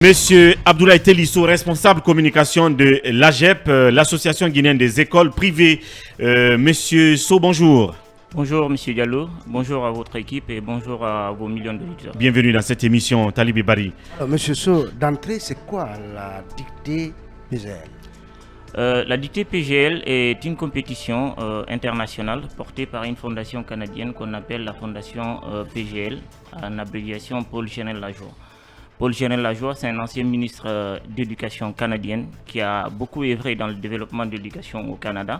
Monsieur Abdoulaye Telisso, responsable communication de l'AGEP, l'association guinéenne des écoles privées. Monsieur So, bonjour. Bonjour Monsieur Diallo, bonjour à votre équipe et bonjour à vos millions d'auditeurs. Bienvenue dans cette émission Talibé Bari. Monsieur So, d'entrée, c'est quoi la dictée PGL? La dictée PGL est une compétition internationale portée par une fondation canadienne qu'on appelle la fondation PGL, en abréviation Paul Général Lajoie. Paul Général Lajoie, c'est un ancien ministre d'éducation canadienne qui a beaucoup œuvré dans le développement de l'éducation au Canada.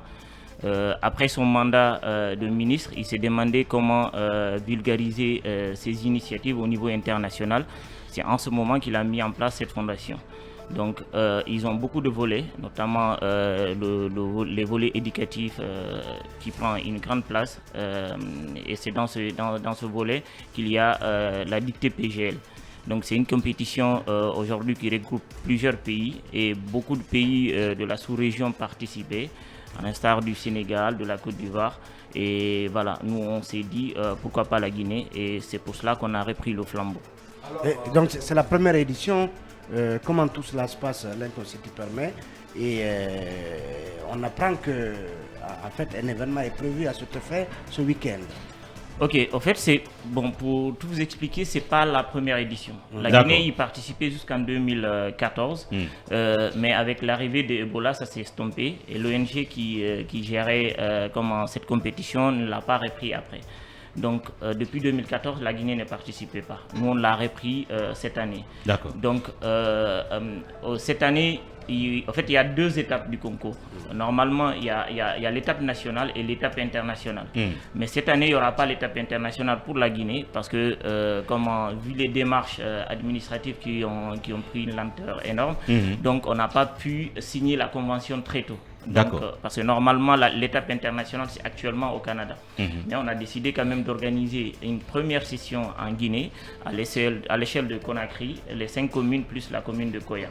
Après son mandat de ministre, il s'est demandé comment vulgariser ses initiatives au niveau international. C'est en ce moment qu'il a mis en place cette fondation. Donc ils ont beaucoup de volets, notamment les volets éducatifs qui prend une grande place. Et c'est dans ce volet qu'il y a la dictée PGL. Donc c'est une compétition aujourd'hui qui regroupe plusieurs pays et beaucoup de pays de la sous-région participaient, à l'instar du Sénégal, de la Côte d'Ivoire. Et voilà, nous on s'est dit pourquoi pas la Guinée et c'est pour cela qu'on a repris le flambeau. Donc c'est la première édition. Comment tout cela se passe, si tu permets. Et on apprend que en fait, un événement est prévu à cet effet ce week-end. Ok, en fait, c'est bon pour tout vous expliquer, c'est pas la première édition. La Guinée y participait jusqu'en 2014, mais avec l'arrivée de Ebola, ça s'est estompé et l'ONG qui gérait cette compétition ne l'a pas repris après. Donc depuis 2014, la Guinée ne participait pas. Nous, on l'a repris cette année. D'accord. Donc cette année, il y a deux étapes du concours. Normalement, il y a l'étape nationale et l'étape internationale. Mais cette année, il n'y aura pas l'étape internationale pour la Guinée parce que, vu les démarches administratives qui ont pris une lenteur énorme, donc on n'a pas pu signer la convention très tôt. D'accord. Parce que normalement, l'étape internationale, c'est actuellement au Canada. Mais on a décidé quand même d'organiser une première session en Guinée à l'échelle de Conakry, les 5 communes plus la commune de Koya.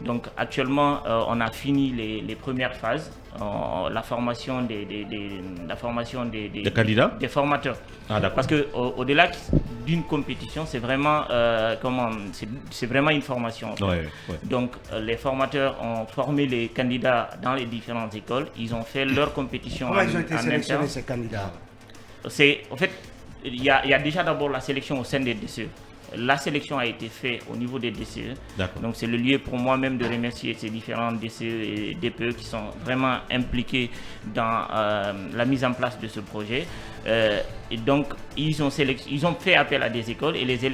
Donc actuellement, on a fini les premières phases, la formation des candidats, des formateurs. Parce que au-delà d'une compétition, c'est vraiment c'est vraiment une formation. En fait. Ouais. Donc les formateurs ont formé les candidats dans les différentes écoles. Ils ont fait leur compétition. Comment ils ont été sélectionnés ces candidats? En fait, il y a déjà d'abord la sélection au sein des DCE. La sélection a été faite au niveau des DCE. Donc c'est le lieu pour moi-même de remercier ces différents DCE et DPE qui sont vraiment impliqués dans la mise en place de ce projet. Et donc ils ont fait appel à des écoles et les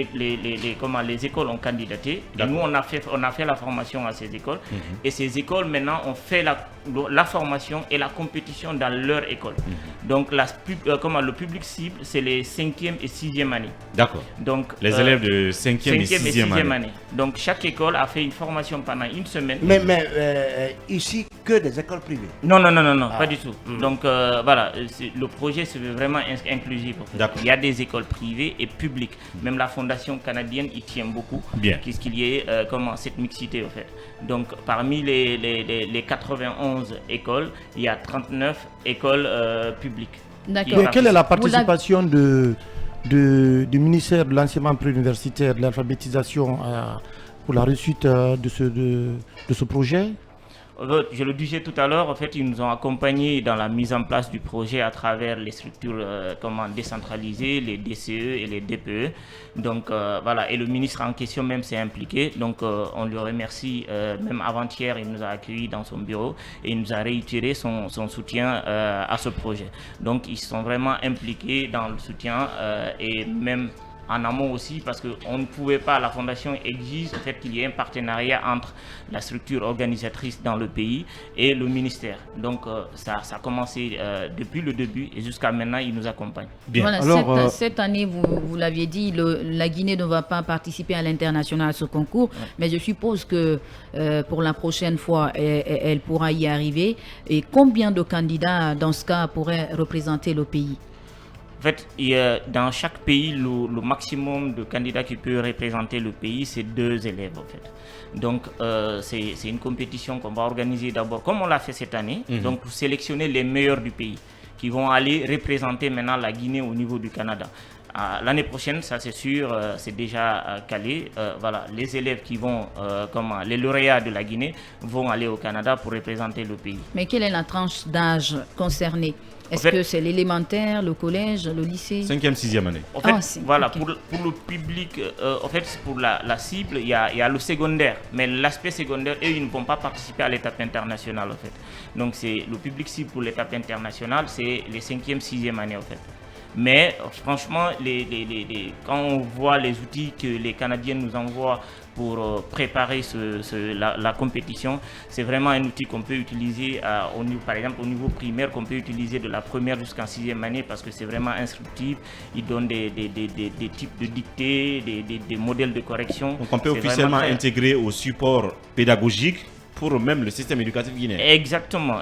écoles ont candidaté. Et nous on a fait la formation à ces écoles. Et ces écoles maintenant ont fait la formation et la compétition dans leur école. Donc le public cible c'est les 5e et 6e années. D'accord. Donc les élèves de 5e et 6e année. Donc chaque école a fait une formation pendant une semaine. Mais ici que des écoles privées? Non, pas du tout. Donc voilà, le projet c'est vraiment inclusif. En fait. Il y a des écoles privées et publiques. Même la fondation canadienne y tient beaucoup. Puisqu'il y ait cette mixité en fait. Donc parmi les 91 écoles, il y a 39 écoles publiques. D'accord. Quelle est la participation du ministère de l'enseignement préuniversitaire, de l'alphabétisation pour la réussite de ce projet? Je le disais tout à l'heure, en fait, ils nous ont accompagnés dans la mise en place du projet à travers les structures décentralisées, les DCE et les DPE. Donc voilà, et le ministre en question même s'est impliqué. Donc on lui remercie. Même avant-hier, il nous a accueillis dans son bureau et il nous a réitéré son soutien à ce projet. Donc ils sont vraiment impliqués dans le soutien et même en amont aussi parce qu'on ne pouvait pas, la fondation exige en fait, qu'il y ait un partenariat entre la structure organisatrice dans le pays et le ministère. Donc ça a commencé depuis le début et jusqu'à maintenant, ils nous accompagnent. Voilà, alors, cette année, vous l'aviez dit, la Guinée ne va pas participer à l'international à ce concours, mais je suppose que pour la prochaine fois, elle pourra y arriver. Et combien de candidats, dans ce cas, pourraient représenter le pays? En fait, dans chaque pays, le maximum de candidats qui peut représenter le pays, c'est 2 élèves en fait. Donc, c'est une compétition qu'on va organiser d'abord, comme on l'a fait cette année, donc pour sélectionner les meilleurs du pays, qui vont aller représenter maintenant la Guinée au niveau du Canada. l'année prochaine, ça c'est sûr, c'est déjà calé. Voilà, les élèves qui vont, les lauréats de la Guinée vont aller au Canada pour représenter le pays. Mais quelle est la tranche d'âge concernée? Est-ce que c'est l'élémentaire, le collège, le lycée? 5e, 6e année. En fait, voilà, okay. pour le public, en fait, pour la cible, il y a le secondaire. Mais l'aspect secondaire, eux, ils ne vont pas participer à l'étape internationale, en fait. Donc, c'est le public cible pour l'étape internationale, c'est les 5e, 6e années, en fait. Mais franchement, quand on voit les outils que les Canadiens nous envoient pour préparer la compétition, c'est vraiment un outil qu'on peut utiliser, par exemple au niveau primaire, qu'on peut utiliser de la première jusqu'en 6e année parce que c'est vraiment instructif. Il donne des types de dictées, des modèles de correction. Donc on peut officiellement intégrer au support pédagogique pour même le système éducatif guinéen. Exactement.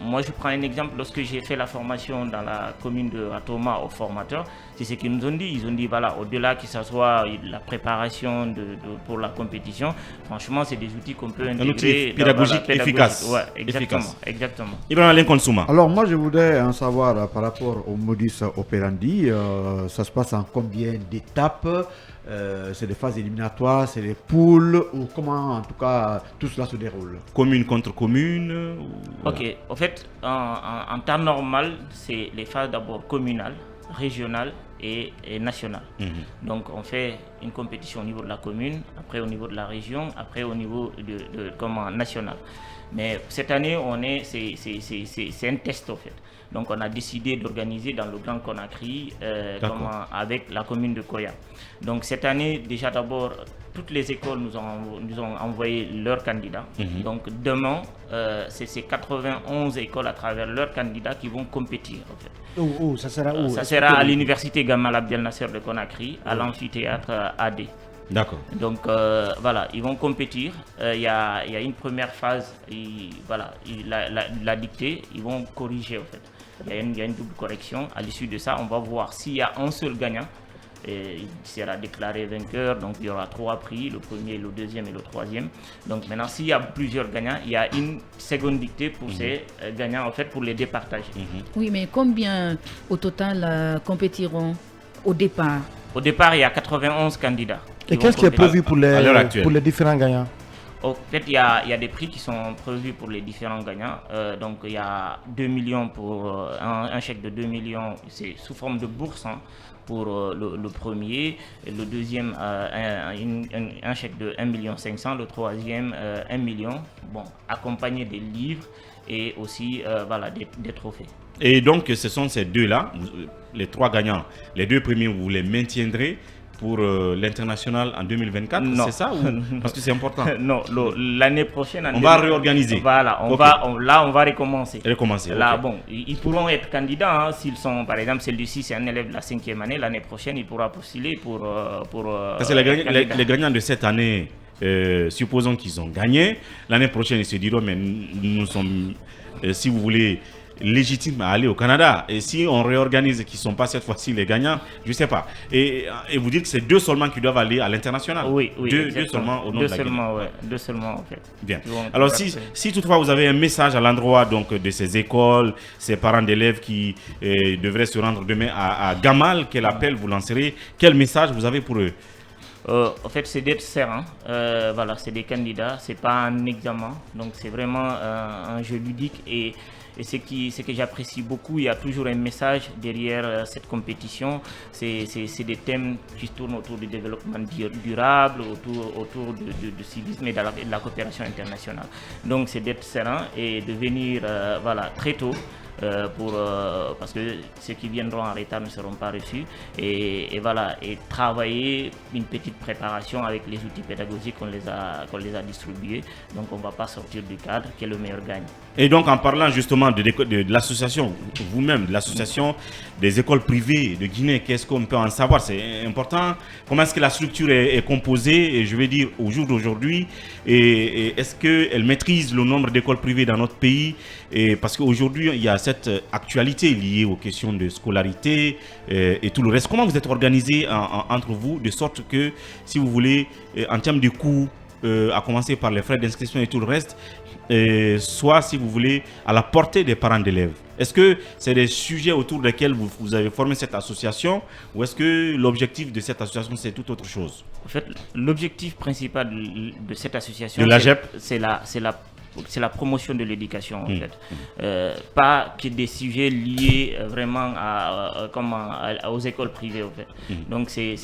Moi, je prends un exemple. Lorsque j'ai fait la formation dans la commune de Atoma aux formateurs, c'est ce qu'ils nous ont dit. Ils ont dit, voilà, au-delà que ce soit la préparation pour la compétition, franchement, c'est des outils qu'on peut intégrer. Un outil pédagogique efficace. Ouais, exactement. Ibrahim Alain Konsouma. Alors, moi, je voudrais en savoir par rapport au modus operandi. Ça se passe en combien d'étapes? C'est des phases éliminatoires, c'est des poules, ou comment en tout cas tout cela se déroule? Commune contre commune voilà. Ok, en fait, en temps normal, c'est les phases d'abord communales, régionales et nationales. Donc on fait une compétition au niveau de la commune, après au niveau de la région, après au niveau national. Mais cette année, c'est un test en fait. Donc on a décidé d'organiser dans le Grand Conakry avec la commune de Koya. Donc cette année, déjà d'abord, toutes les écoles nous ont envoyé leurs candidats. Donc demain, c'est ces 91 écoles à travers leurs candidats qui vont compétir en fait. Ça sera où? Ça sera à l'université Gamal Abdel Nasser de Conakry, à l'amphithéâtre AD. D'accord. Donc voilà, ils vont compétir. Il y a une première phase, la dictée, ils vont corriger en fait. Il y a une double correction. À l'issue de ça, on va voir s'il y a un seul gagnant. Il sera déclaré vainqueur. Donc il y aura 3 prix, le premier, le deuxième et le troisième. Donc maintenant, s'il y a plusieurs gagnants, il y a une seconde dictée pour ces gagnants en fait pour les départager. Oui, mais combien au total compétiront au départ? Au départ, il y a 91 candidats. Et qu'est-ce qui est prévu pour les différents gagnants? En fait, il y a des prix qui sont prévus pour les différents gagnants. Donc, il y a 2 millions pour un chèque de 2 millions, c'est sous forme de bourse pour le premier. Et le deuxième, un chèque de 1,5 million. Le troisième, 1 million. Bon, accompagné des livres et aussi des trophées. Et donc, ce sont ces deux-là, les 3 gagnants. Les 2 premiers, vous les maintiendrez pour l'international en 2024, c'est ça parce que c'est important. Non, l'année prochaine... On va réorganiser. Voilà, on va recommencer. Là, okay. Bon, ils pourront être candidats s'ils sont, par exemple, celui-ci, c'est un élève de la 5e année. L'année prochaine, il pourra postuler pour parce que les gagnants de cette année, supposons qu'ils ont gagné. L'année prochaine, ils se diront, mais nous sommes, si vous voulez, légitimes à aller au Canada. Et si on réorganise et qu'ils ne sont pas cette fois-ci les gagnants, je ne sais pas. Et vous dites que c'est 2 seulement qui doivent aller à l'international. Oui, deux seulement au nom de la Guinée. Ouais. 2 seulement en fait. Bien. Alors si toutefois vous avez un message à l'endroit donc de ces écoles, ces parents d'élèves qui devraient se rendre demain à Gamal, quel appel vous lancerez? Quel message vous avez pour eux? En fait, c'est d'être serein. C'est des candidats, c'est pas un examen. Donc c'est vraiment un jeu ludique et ce que j'apprécie beaucoup, il y a toujours un message derrière cette compétition. C'est des thèmes qui tournent autour du développement durable, autour du civisme et de la coopération internationale. Donc c'est d'être serein et de venir très tôt. Parce que ceux qui viendront en retard ne seront pas reçus et travailler une petite préparation avec les outils pédagogiques qu'on les a distribués. Donc on ne va pas sortir du cadre, qui est le meilleur gagne. Et donc en parlant justement de l'association, vous-même, de l'association des écoles privées de Guinée, qu'est-ce qu'on peut en savoir? C'est important. Comment est-ce que la structure est composée, et je vais dire au jour d'aujourd'hui, et est-ce qu'elle maîtrise le nombre d'écoles privées dans notre pays? Et parce qu'aujourd'hui, il y a cette actualité liée aux questions de scolarité et tout le reste. Comment vous êtes organisé entre vous, de sorte que, si vous voulez, en termes de coûts, à commencer par les frais d'inscription et tout le reste, soit, si vous voulez, à la portée des parents d'élèves. Est-ce que c'est des sujets autour desquels vous avez formé cette association, ou est-ce que l'objectif de cette association, c'est tout autre chose? En fait, l'objectif principal de cette association, de l'AGEP, c'est la promotion de l'éducation, en fait. Pas que des sujets liés vraiment aux écoles privées, en fait. Donc, c'est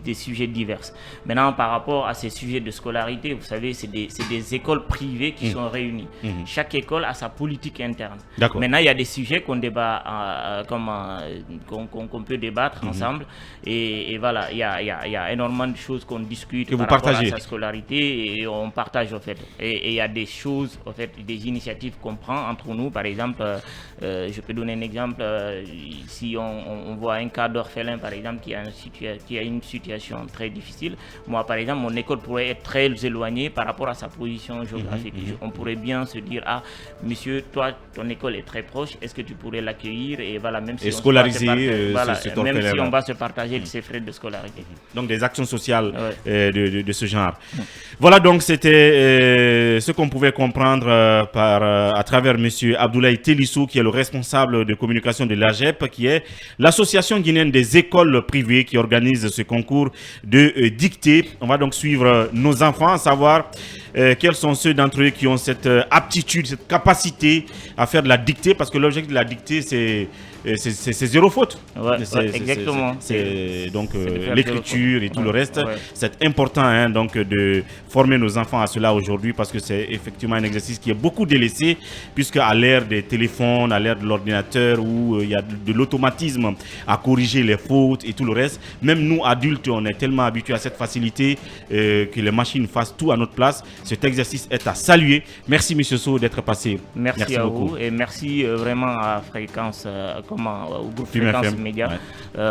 des sujets divers. Maintenant, par rapport à ces sujets de scolarité, vous savez, c'est des écoles privées qui sont réunies. Chaque école a sa politique interne. Maintenant, il y a des sujets qu'on débat, qu'on peut débattre ensemble. Et voilà, il y a énormément de choses qu'on discute que par vous rapport partagez à sa scolarité, et on partage, en fait. Et il y a des choses, en fait, des initiatives qu'on prend entre nous. Par exemple, je peux donner un exemple. Si on voit un cas d'orphelin, par exemple, qui a une situation très difficile, moi, par exemple, mon école pourrait être très éloignée par rapport à sa position géographique. On pourrait bien se dire, ah, monsieur, toi, ton école est très proche, est-ce que tu pourrais l'accueillir? Et voilà, même si scolariser même si on va se partager ses frais de scolarité. Donc des actions sociales de ce genre. Voilà, donc c'était ce qu'on pouvait comprendre à travers M. Abdoulaye Télissou, qui est le responsable de communication de l'AGEP, qui est l'association guinéenne des écoles privées qui organise ce concours de dictée. On va donc suivre nos enfants, savoir quels sont ceux d'entre eux qui ont cette aptitude, cette capacité à faire de la dictée, parce que l'objectif de la dictée, c'est zéro faute. Exactement. C'est donc l'écriture et tout le reste. C'est important donc de former nos enfants à cela aujourd'hui, parce que c'est effectivement un exercice qui est beaucoup délaissé, puisque à l'ère des téléphones, à l'ère de l'ordinateur, où il y a de l'automatisme à corriger les fautes et tout le reste, même nous adultes, on est tellement habitués à cette facilité que les machines fassent tout à notre place. Cet exercice est à saluer. Merci M. Sow d'être passé. Merci à beaucoup. Vous, et merci vraiment à Fréquence, au groupe Fréquence Média,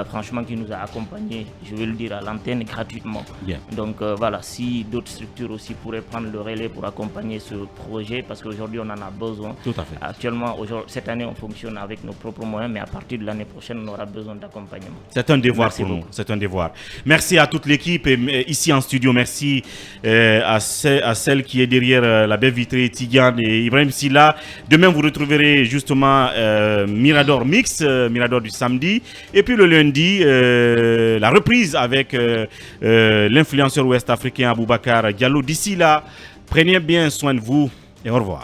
franchement, qui nous a accompagnés, je vais le dire, à l'antenne gratuitement. Donc voilà, si d'autres structures aussi pourraient prendre le relais pour accompagner ce projet, parce qu'aujourd'hui on en a besoin. Tout à fait. Actuellement, cette année on fonctionne avec nos propres moyens, mais à partir de l'année prochaine on aura besoin d'accompagnement. C'est un devoir pour nous. C'est un devoir. Merci à toute l'équipe ici en studio. Merci à celle qui est derrière la baie vitrée, Tidiane et Ibrahim Silla. Demain vous retrouverez justement Mirador Mix, Mirador du samedi, et puis le lundi la reprise avec l'influenceur ouest-africain Aboubacar Diallo. D'ici là, prenez bien soin de vous et au revoir.